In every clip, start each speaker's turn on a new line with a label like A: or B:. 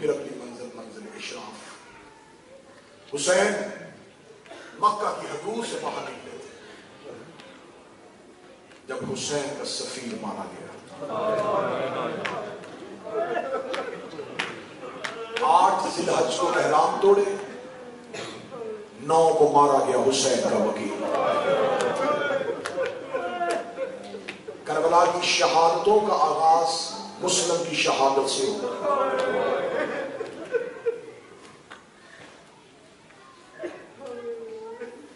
A: پھر اپنی منزل اشراف. حسین مکہ کی حدود سے باہر نکلے تھے جب حسین کا سفیر مارا گیا. 8 ذی الحج کو احرام توڑے، 9 کو مارا گیا حسین کا وکیل. کربلا کی شہادتوں کا آغاز مسلم کی شہادت سے ہوا.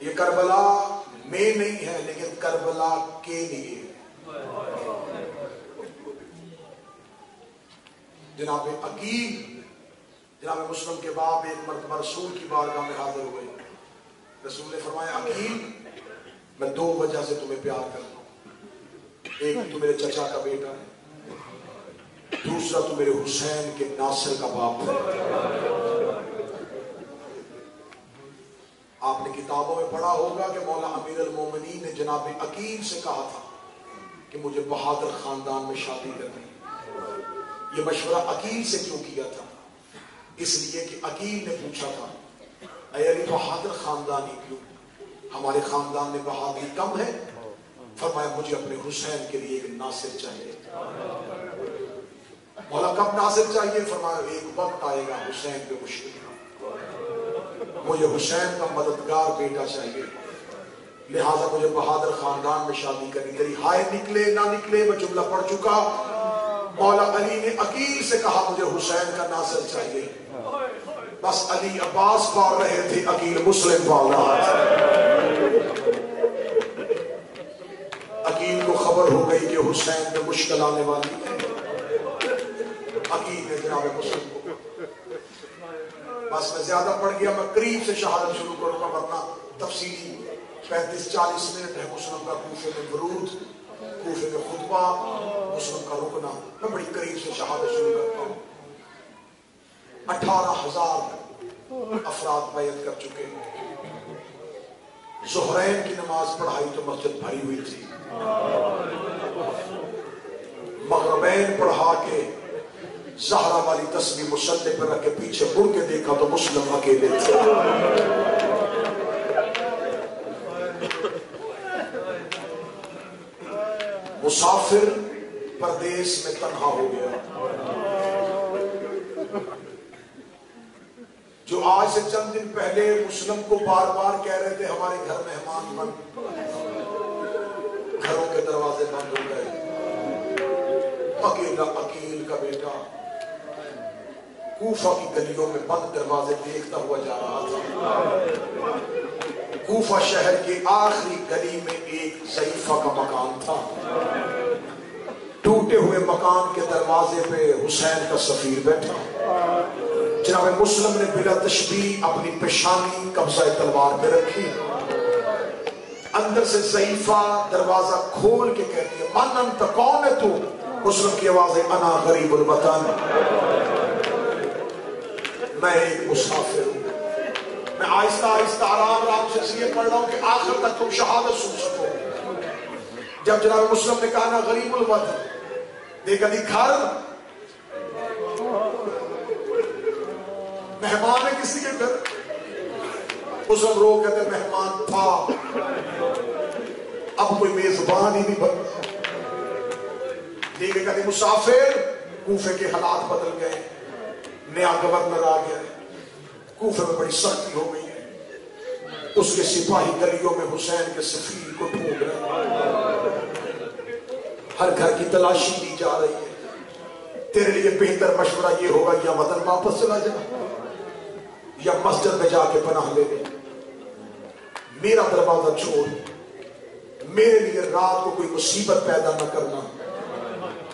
A: یہ کربلا میں نہیں ہے لیکن کربلا کے لیے. جناب عقیل، جناب مسلم کے باپ ایک مرتبہ رسول کی بارگاہ میں حاضر ہوئے. رسول نے فرمایا عقیل میں 2 وجہ سے تمہیں پیار کرتا ہوں. ایک تو میرے چچا کا بیٹا ہے، دوسرا تو میرے حسین کے ناصر کا باپ ہے. آپ نے کتابوں میں پڑھا ہوگا کہ مولا امیر المومنین نے جناب عقیل سے کہا تھا کہ مجھے بہادر خاندان میں شادی کرنی. یہ مشورہ عقیل سے کیوں کیا تھا؟ اس لیے کہ عقیل نے پوچھا تھا اے علی بہادر خاندانی کیوں؟ ہمارے خاندان میں بہادری کم ہے. فرمایا مجھے اپنے حسین کے لیے ایک ناصر چاہیے. مولا کب ناصر چاہیے؟ فرمایا ایک وقت آئے گا حسین پہ مشکل، مجھے حسین کا مددگار بیٹا چاہیے، لہذا مجھے بہادر خاندان میں شادی کرنی. تیری ہائے نکلے نہ نکلے میں جملہ پڑھ چکا. مولا علی نے عقیل سے کہا مجھے حسین کا ناصر چاہیے. بس علی عباس پال رہے تھے، عقیل مسلم پال رہا تھا. عقیل کو خبر ہو گئی کہ حسین میں مشکل آنے والی ہے. عقیل نے جناب مسلم کو، بس میں زیادہ پڑھ گیا، میں قریب سے شہادت شروع کروں گا ورنہ تفصیلی 35-40 منٹ ہے. مسلم کا کوفے میں ورود، کوفے میں خطبہ، مسلم کا رکنا. میں بڑی قریب سے شہادت شروع کرتا ہوں. 18,000 افراد بیعت کر چکے ہیں. ظہرین کی نماز پڑھائی تو مسجد بھری ہوئی تھی. مغربین پڑھا کے زہرا والی تسبیح مصلی پر رکھ کے پیچھے مڑ کے دیکھا تو مسلم اکیلے تھے. مسافر پردیس میں تنہا ہو گیا. جو آج سے چند دن پہلے مسلم کو بار بار کہہ رہے تھے ہمارے گھر مہمان بند، گھروں کے دروازے بند ہو گئے. اکیلا عقیل کا بیٹا کوفہ کی گلیوں میں بند دروازے دیکھتا ہوا جا رہا تھا. کوفہ شہر کے آخری گلی میں ایک ضعیفہ کا مکان تھا. ٹوٹے ہوئے مکان کے دروازے پہ حسین کا سفیر بیٹھا. جناب مسلم نے بلا تشبیہ اپنی پیشانی قبضہ تلوار پہ رکھی. اندر سے ضعیفہ دروازہ کھول کے کہتی ہے من انت، کون ہے تو؟ مسلم کی آواز ہے انا غریب الوطن، میں ایک مسافر ہوں. میں آہستہ آہستہ آرام سے یہ پڑھ رہا ہوں کہ آخر تک تم شہادت سن سکو. جب جناب مسلم نے کہا نا غریب الوطن، دیکھا دی گھر مہمان ہے کسی کے گھر. مسلم رو کہتے مہمان تھا، اب کوئی میزبان ہی نہیں بن. دیکھے کہتے مسافر، کوفے کے حالات بدل گئے، نیا گورنر آ گیا، کوفے میں بڑی سختی ہو گئی ہے. اس کے سپاہی گلیوں میں حسین کے سفیر کو ڈھونڈ رہے ہیں. ہر گھر کی تلاشی دی جا رہی ہے. تیرے لیے بہتر مشورہ یہ ہوگا یا وطن واپس چلا جا یا مسجد میں جا کے پناہ لے لے. میرا دروازہ چھوڑ، میرے لیے رات کو کوئی مصیبت پیدا نہ کرنا.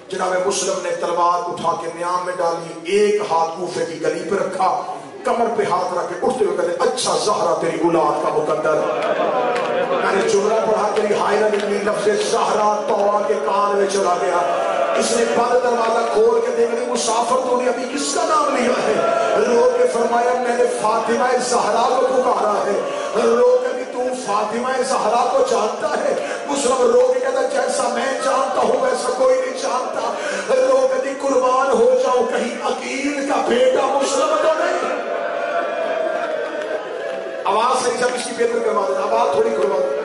A: جناب مسلم نے تلوار اٹھا کے نیام میں ڈالی، ایک ہاتھ کوفے کی گلی پہ رکھا، کمر پہ ہاتھ رکھ کے اٹھتے ہوئے کہتے اچھا زہرا تیری اولاد کا مقدر. میں نے جملہ پڑھا تیری ہائرہ نکلی، لفظ زہرا توڑا کے کان میں چلا گیا. اس نے بند دروازہ کھول کے دیکھ لی مسافر تو نے ابھی کس کا نام لیا ہے؟ رو کے فرمایا میں نے فاطمہ زہرا کو پکارا ہے. رو کے بھی تو فاطمہ زہرا کو جانتا ہے؟ مسلم رو کے کہتا جیسا میں جانتا ہوں ویسا کوئی نہیں جانتا. رو کے بھی قربان ہو جاؤ کہیں عقیل کا بیٹا के अंदर करवा देना, आवाज थोड़ी करवा देना,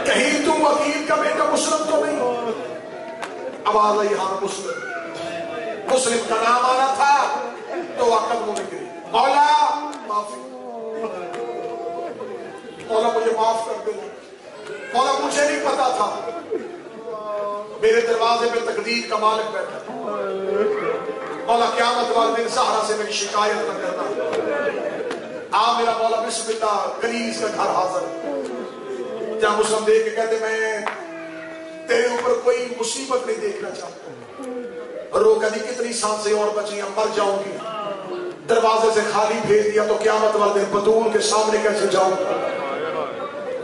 A: कहीं तुम वकील का बेटा मुस्लिम तो नहीं। आवाज आई हाँ मुस्लिम। मुस्लिम का नाम आना था तो वह कदमों में गिरी, मौला माफी, मौला मुझे माफ कर दे, मौला मुझे नहीं पता था, मेरे दरवाजे पे तकदीर का मालिक बैठा, मौला क़यामत वाले दिन सहारा से मेरी शिकायत न करना। आ मेरा मौला बिस्मिल्लाह, कनीज का घर हाजिर। जहां मुस्लिम देख के कहते मैं तेरे ऊपर कोई मुसीबत नहीं देखना चाहता, रो कभी कितनी सांसें और बची, मर जाऊंगी, दरवाजे से खाली भेज दिया तो क़यामत वाले दिन बतूल के सामने कैसे जाऊंगा।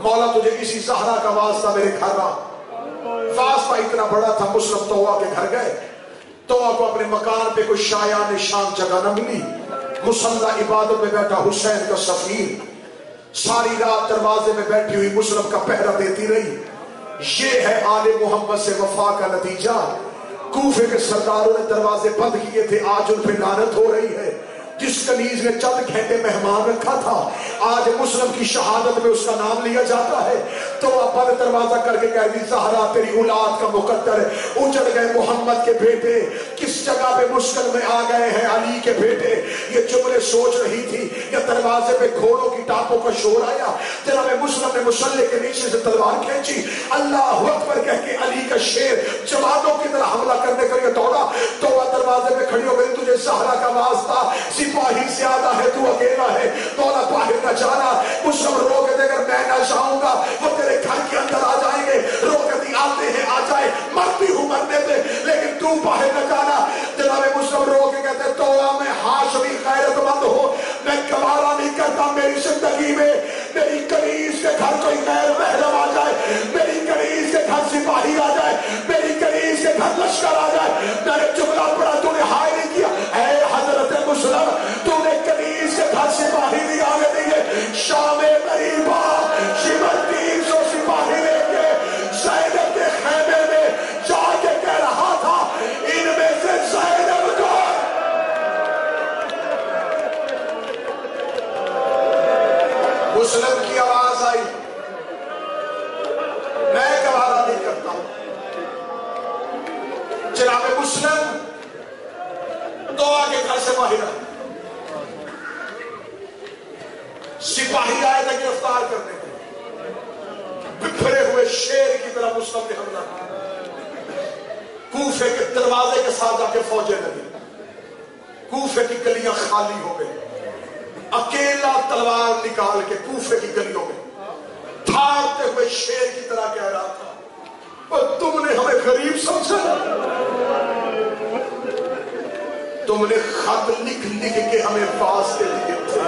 A: मौला तुझे किसी सहारा का वास्ता मेरे घर आ। वास्ता इतना बड़ा था, मुस्लिम तौवा के घर गए, तौवा को अपने मकान पे कोई शाया निशान जगह न मिली, मुसल्ला इबादत में बैठा हुसैन का सफीर सारी रात दरवाजे में बैठी हुई मुस्लिम का पहरा देती रही। ये है आले मोहम्मद से वफा का नतीजा। कूफे के सरदारों ने दरवाजे बंद किए थे, आज उन पे लानत हो रही है। जिस कनीज ने चंद घंटे मेहमान रखा था, आज मुस्लिम की शहादत में उसका नाम लिया जाता है। तो अब दरवाजा करके कह दी ज़हरा तेरी औलाद का मुकद्दर, उजड़ गए मोहम्मद के बेटे, किस जगह पे मुश्किल में आ गए हैं अली के बेटे। ये जुमले सोच रही थी, या दरवाजे पे घोड़ों की टापों का शोर आया। जनाब मुस्लिम ने मुसल्ले के नीचे से तलवार खींची, अल्लाह अकबर कह के अली का शेर जवानों की तरह हमला करने के लिए दौड़ा। तो वह दरवाजे पे खड़ी हो गई, तुझे ज़हरा का वास्ता, सिपाही ज्यादा है, तू अकेला है, मौला बाहर न जाना। मुस्लिम रो के देकर मैं ना जाऊंगा, वो तेरे घर के अंदर आ जाएंगे, रो के आते हैं आ जाए, मरती हूं मरने दे, लेकिन तू बाहर न जाना। जनाब मुस्लिम रो के कहते तो मैं हाशमी गैरतमंद हो, मैं गवारा नहीं करता मेरी जिंदगी में मेरी कनीज के घर कोई गैर महरम आ जाए, मेरी कनीज के घर सिपाही आ जाए, मेरी कनीज के घर लश्कर आ जाए। मैंने जुमला पढ़ा, तूने हाय नहीं किया, है हजरत मुस्लिम, तूने कनीज के घर सिपाही नहीं आने दिए। शामे गरीबा शिमर 300 सिपाही लेके ज़ैनब के खैमे में जाके कह रहा था, इनमें से ज़ैनब को मुस्लिम की आवाज आई, मैं गवारा नहीं करता। जनाब मुस्लिम तो आगे घर से बाहर आए, सिपाही आए थे गिरफ्तार करने के, बिखरे हुए शेर की तरह मुस्लिम ने हमला किया। कूफे के दरवाजे के साथ जाके फौजें लगी, कूफे की गलियां खाली हो गई, अकेला तलवार निकाल के कूफे की गलियों में धारते हुए शेर की तरह कह रहा था, और तुमने हमें गरीब समझा, तुमने खत लिख लिख के हमें वास्ते दिए थे,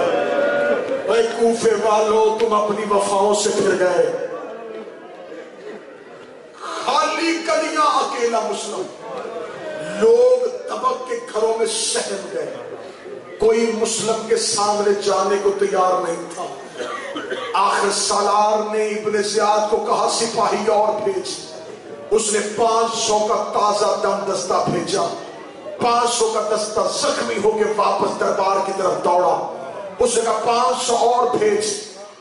A: भाई कूफे वालों तुम अपनी वफाओं से फिर गए। खाली गलियां, अकेला मुस्लिम, लोग तबक के घरों में सहम गए, कोई मुस्लिम के सामने जाने को तैयार नहीं था। आखिर सालार ने इब्ने ज़ियाद को कहा सिपाही और भेज, उसने 500 का ताजा दम दस्ता भेजा। 500 का दस्ता जख्मी होकर वापस दरबार की तरफ दौड़ा, उसने कहा 500 और भेज।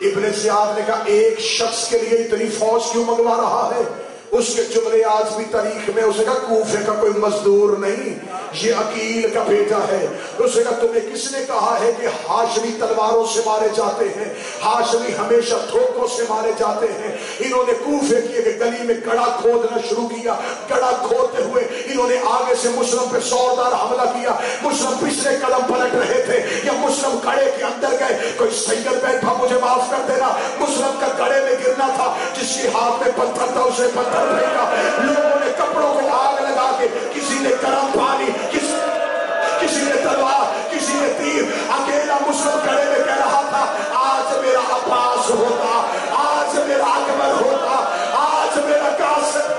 A: इब्ने ज़ियाद ने कहा एक शख्स के लिए इतनी फौज क्यों मंगवा रहा है? उसके जुमले आज भी तारीख में, उसने कहा कूफे का कोई मजदूर नहीं, ये अकील का बेटा है। उसने कहा तुम्हें किसने कहा है कि हाशमी तलवारों से मारे जाते हैं, हाशमी हमेशा धोखों से मारे जाते हैं। इन्होंने कूफे की गली में गड़ा खोदना शुरू किया, गड़ा खोदते हुए इन्होंने आगे से मुस्लिम पे जोरदार हमला किया। मुस्लिम पिछले कदम पलट रहे थे या मुस्लिम गड़े के अंदर गए। कोई सैयद बैठा, मुझे माफ कर देना, मुस्लिम का गड़े में गिरना था, जिसके हाथ में पत्थर था उसे पत्थर फेंका। लोगों ने कपड़ों को आग लगा के, किसी ने गर्म पानी, किसी ने तलवार, किसी ने तीर। अकेला मुस्लिम खड़े में कह रहा था आज मेरा अब्बास होता, आज मेरा अकबर होता, आज मेरा कासिम।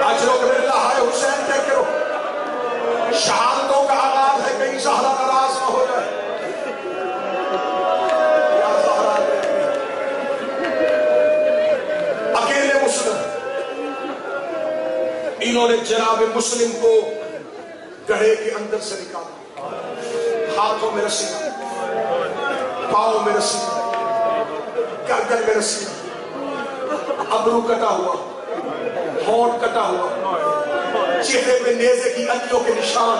A: आज लोग बिल्लाह है हुसैन कह के रो, शहादतों का आगाज है, कहीं ज़हरा नाराज न हो जाए। अकेले मुस्लिम, इन्होंने जनाब मुस्लिम को गढ़े के अंदर से निकाला, ہاتھوں میں رسی، پاؤں میں رسی، گردن میں رسی، ابرو کٹا ہوا، ہونٹ کٹا ہوا، چہرے پہ نیزے کی انتوں کے نشان،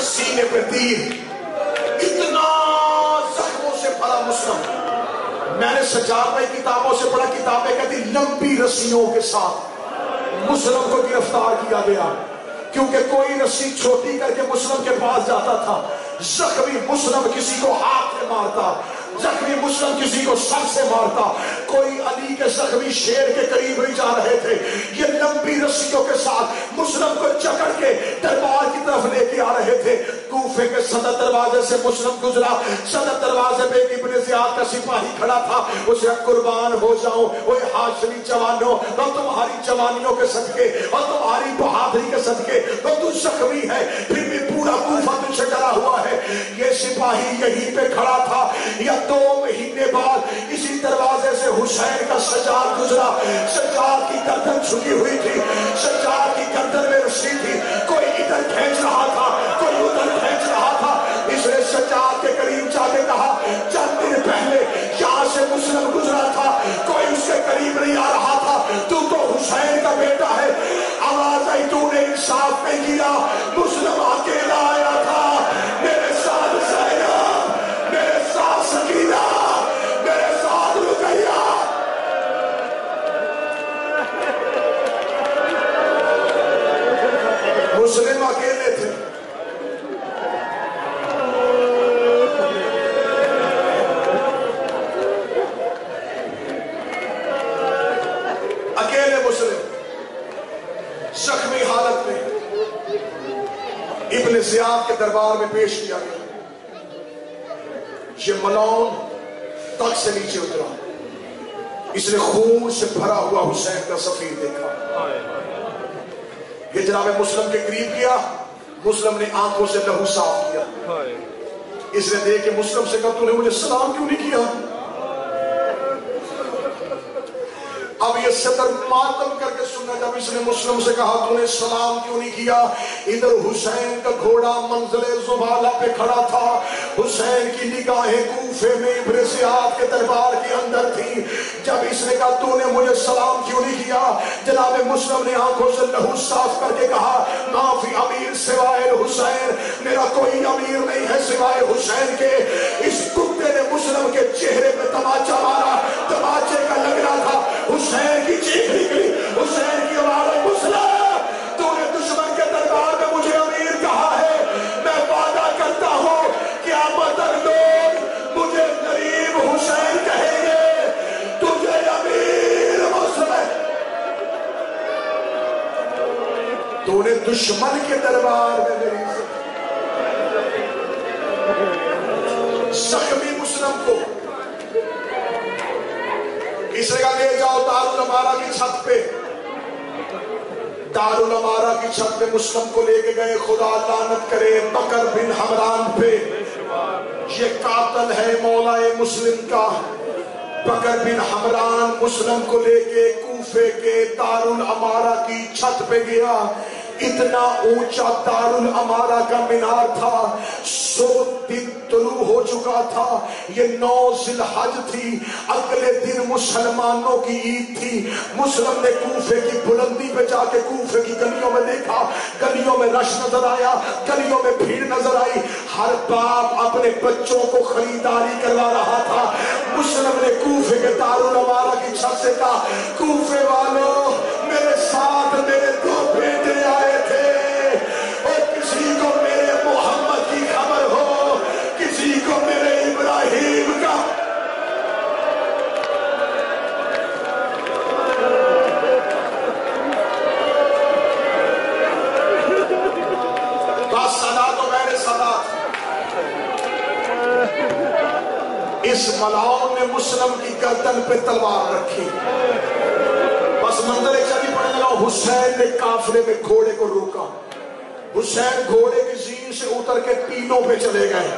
A: سینے پہ تیر، اتنا زخموں سے بھرا مسلم۔ میں نے سجادہ کتابوں سے پڑھا، کتابیں کہتی لمبی رسیوں کے ساتھ مسلم کو گرفتار کیا گیا، کیونکہ کوئی رسی چھوٹی کر کے مسلم کے پاس جاتا تھا، زخمی مسلم کسی کو ہاتھ میں مارتا، زخمی مسلم کسی کو سر سے مارتا، کوئی علی کے زخمی شیر کے قریب نہیں جا رہے تھے، یہ لمبی رسیوں کے ساتھ مسلم کو جکڑ کے دربار کی طرف لے کے آ رہے تھے۔ کوفے کے صدر دروازے سے مسلم گزرا، صدر دروازے پہ ایک ابن زیاد کا سپاہی کھڑا تھا، اسے قربان ہو جاؤں وہ ہاشمی جوانوں، اور تمہاری جوانیوں کے صدقے اور تمہاری بہادری کے صدقے، تو زخمی ہے پھر بھی پورا کوفہ تجھ سے ڈرا ہوا ہے۔ یہ سپاہی یہیں پہ کھڑا تھا، یا 2 مہینے بعد اسی دروازے سے حسین کا سجاد گزرا، سجاد کی گردن جھکی ہوئی تھی، سجاد کی گردن میں رسی تھی، کوئی ادھر کھینچ رہا تھا کوئی ادھر کھینچ رہا تھا۔ اس نے سجاد کے قریب جا کے کہا، چند دن پہلے یہاں سے مسلم گزرا تھا، کوئی اس کے قریب نہیں آ رہا تھا، تو حسین کا بیٹا ہے، آواز آئی تو نے انصاف نہیں کیا، مسلم اکیلا آیا تھا، میرے ساتھ زینب، میرے ساتھ سکینہ، میرے ساتھ رقیہ۔ مسلم اکیلے تھے، اکیلے مسلم زخمی حالت میں ابن زیاد کے دربار میں پیش کیا گیا۔ یہ ملعون تخت سے نیچے اترا، اس نے خون سے بھرا ہوا حسین کا سفیر دیکھا، یہ جناب مسلم کے قریب کیا، مسلم نے آنکھوں سے لہو صاف کیا، اس نے دیکھ کے مسلم سے کہا تو نے مجھے سلام کیوں نہیں کیا؟ اب یہ صدر ماتم کر کے سننا، جب اس نے مسلم سے کہا تو نے سلام کیوں نہیں کیا، ادھر حسین کا گھوڑا منزل زبالہ پہ کھڑا تھا، حسین کی نگاہیں کوفے میں ابن زیاد کے دربار کے اندر تھی۔ جب اس نے کہا تو نے مجھے سلام کیوں نہیں کیا، جناب مسلم نے آنکھوں سے لہو صاف کر کے کہا، ما فی امیر سوائے حسین، میرا کوئی امیر نہیں ہے سوائے حسین کے۔ اس کتے نے مسلم کے چہرے پہ تماچا مارا، تماچے کا لگ رہا تھا، حسین کی چیخ نکلی، حسین کی آواز آئی، مسلم تو نے دشمن کے دربار میں مجھے امیر کہا ہے، میں وعدہ کرتا ہوں قیامت تک لوگ مجھے غریب حسین کہیں گے، تجھے امیر مسلم۔ تو نے دشمن کے دربار میں میری زخمی مسلم کو اس نے کہا لے جاؤ دارالعمارہ کی چھت پہ، دارالعمارہ کی چھت پہ مسلم کو لے کے گئے، خدا لعنت کرے بکر بن حمران پہ، یہ قاتل ہے مولا مسلم کا۔ بکر بن حمران مسلم کو لے کے کوفے کے دارالعمارہ کی چھت پہ گیا، اتنا اونچا دارالعمارہ کا مینار تھا، 100 دن طلوع ہو چکا تھا، یہ 9 ذی الحج تھی، اگلے دن مسلمانوں کی عید تھی۔ مسلم نے کوفے کی بلندی پہ جا کے کوفے کی گلیوں میں دیکھا، گلیوں میں رش نظر آیا، گلیوں میں بھیڑ نظر آئی، ہر باپ اپنے بچوں کو خریداری کروا رہا تھا۔ مسلم نے کوفے کے دارالعمارہ کی چھت سے کہا، کوفے والوں میرے ساتھ میرے 2 بیٹے آئے تھے، اور کسی کو میرے محمد کی خبر ہو، کسی کو میرے ابراہیم کا۔ بس صدا تو میں نے صدا۔ اس ملعون نے مسلم کی گردن پہ تلوار رکھی، بس منظر چلی پڑنے لگا۔ حسین نے قافلے میں گھوڑے کو روکا، حسین گھوڑے کی زین سے اتر کے ٹینوں پہ چلے گئے۔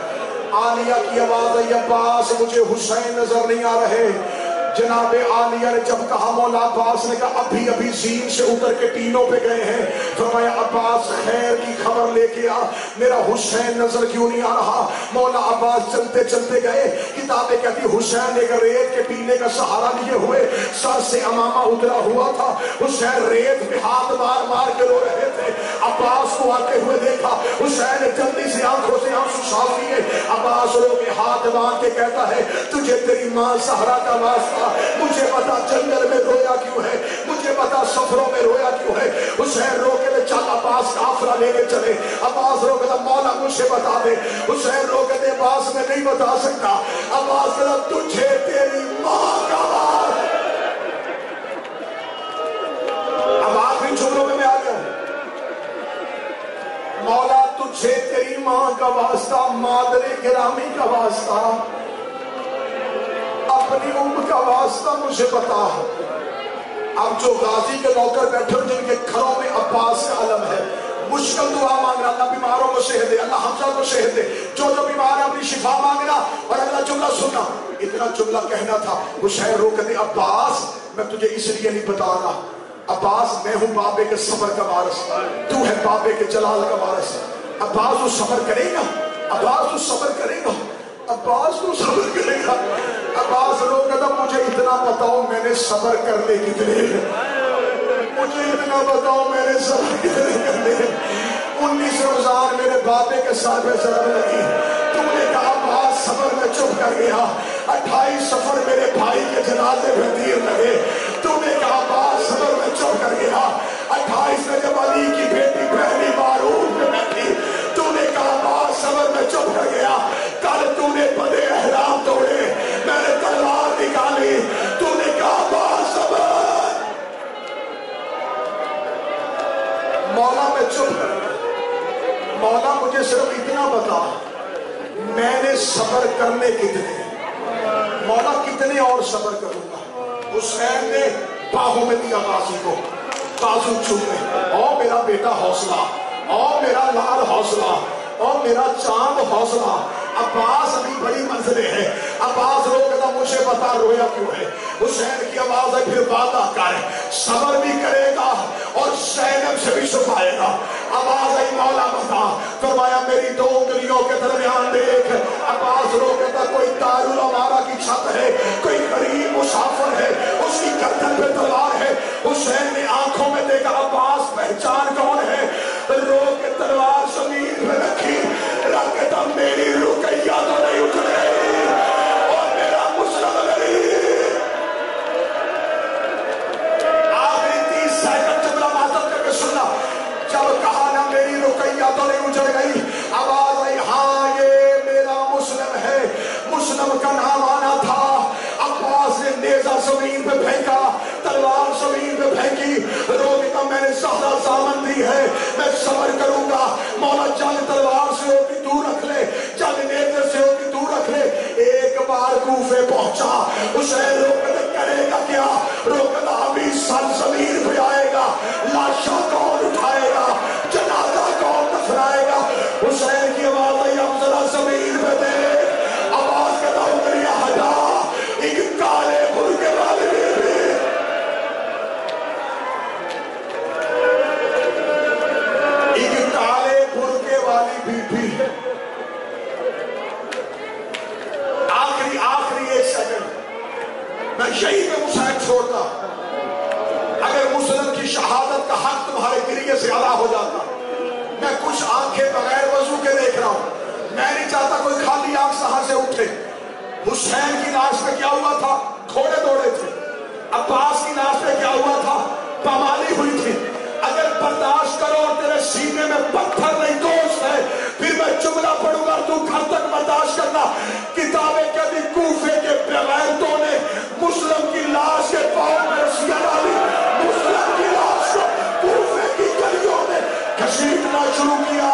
A: عالیہ کی آواز آئی، عباس مجھے حسین نظر نہیں آ رہے۔ جناب عالیہ نے جب کہا، مولا عباس نے کہا ابھی ابھی زین سے اتر کے ٹینوں پہ گئے ہیں۔ फरमाया अब्बास खैर की खबर लेके आ, मेरा हुसैन नजर क्यों नहीं आ रहा। मौला अब्बास चलते चलते गए, किताबें कहती हुसैन एक रेत के टीले का सहारा लिए हुए, सर से अमामा उतरा हुआ था, हुसैन रेत में हाथ मार मार के रो रहे थे। अब्बास को आते हुए देखा, हुसैन ने जल्दी से आंखों से आंसू साफ किए। अब्बास रो के हाथ बांध के कहता है तुझे तेरी माँ सहरा का वास्ता, मुझे बता जंगल में रोया क्यों है, मुझे बता सफरों में रोया क्यों है। हुसैन रो के चल अब्बास काफिला लेके चले। अब्बास रो के मौला मुझे बता दे। हुसैन रो के अब्बास में नहीं बता सकता। अब्बास कहता तुझे तेरी माँ का वास्ता। अब आखिरी जुमलों में मैं आ गया, मौला तुझे तेरी माँ का वास्ता, मादरे गिरामी का वास्ता, अपनी उम्र का वास्ता मुझे बता। अब जो गाजी के नौकर बैठे हो जिनके घरों में अब्बास का अलम है, मुश्किल दुआ मांगना, अल्लाह बीमारों को सेहत दे, अल्लाह हमजा को सेहत दे, जो बीमार है अपनी शिफा मांगना। और अगला जुमला सुनना, इतना जुमला कहना था। हुसैन रो कहते अब्बास मैं तुझे इसलिए नहीं बता रहा, अब्बास मैं हूं बाबे के सबर का वारिस, तू है बाबे के जलाल का वारिस। अब्बास तू सबर करेगा, अब्बास तू सबर करेगा, अब्बास तू सबर करेगा। अब्बास रो कहता मुझे इतना बताओ मैंने सबर करने कितने, मुझे इतना बताओ मैंने सबर कितने करने। 19 रमजान मेरे बाबे के साथ में शर्म लगी, तुमने कहा बात सबर में चुप कर गया। 28 सफर मेरे भाई के जनाजे में तीर लगे, तुमने कहा बात सबर में चुप कर गया। 28 में जब अली की बेटी पहली बार ऊँट में बैठी, तुमने कहा बात सबर में चुप कर गया। कल तूने बड़े एहराम तोड़े, मैंने तलवार निकाली, तूने कहा बात सबर। मौला मैं चुप कर, मौला मुझे सिर्फ इतना बता मैंने सबर करने कितने, मौला कितने और सबर करूंगा। हुसैन ने बाहों में दिया गाजी को, बाजू चूमे, और मेरा बेटा हौसला, और मेरा लाल हौसला, और मेरा चांद हौसला। अब्बास अभी बड़ी मंजिलें हैं। अब्बास रो कहता मुझे बता रोया क्यों है। हुसैन की आवाज है फिर वादा कर, सबर भी करेगा और ज़ैनब से भी छुपाएगा। आवाज आई मौला बता, फरमाया मेरी 2 उंगलियों के दरमियान देख। अब्बास रो कहता कोई दारुल अमारा की छत है, कोई गरीब मुसाफिर है, उसकी गर्दन पे तलवार है। हुसैन ने आंखों में देखा, अब्बास पहचान कौन है। रो के तलवार जमीन पे रखी, रख के तब मेरी रुकैया तो नहीं उठ रही और मेरा मुस्लिम नहीं। आखिरी 30 सेकंड जुमला मातम करके सुनना, जब कहा ना मेरी रुकैया तो नहीं उजड़ गई, आवाज आई हाँ ये मेरा मुस्लिम है। मुस्लिम का नाम आना था। अब्बास ने नेजा जमीन पे फेंका, तलवार जमीन पे फेंकी, रोके का मैंने सहरा सामन दी है, मैं सबर करूंगा। मौला जंग तलवार से होगी दूर रख ले, जंग नेजे से होगी दूर रख ले। एक बार कूफे पहुंचा, हुसैन रोकता करेगा क्या, रोकता अभी सर जमीन पे आएगा, लाशा कौन उठाएगा, जनाजा कौन दफनाएगा। हुसैन की आवाज आई अब जरा जमीन पे दे। आवाज कहता उतरिया हटा, एक काले बुर्के वाले बीबी, आखिरी 1 सेकंड मैं यही पे हुसैन छोड़ता। अगर मुस्लिम की शहादत का हक तुम्हारे गिरिये से अदा हो जाता। मैं कुछ आंखें बगैर वजू के देख रहा हूं, मैं नहीं चाहता कोई खाली आंख सहार से उठे। हुसैन की लाश में क्या हुआ था, घोड़े दौड़े थे। अब्बास की लाश में क्या हुआ था, पामाली हुई थी। अगर बर्दाश्त करो और तेरे सीने में पत्थर नहीं दोस्त है, फिर मैं जुमला पढ़ूंगा तू घर तक बर्दाश्त करना। किताबें कहती कूफे के बेगैरतों ने मुस्लिम की लाश के पांव में रस्सियां डाली, मुस्लिम की लाश को कूफे की गलियों में घसीटना शुरू किया।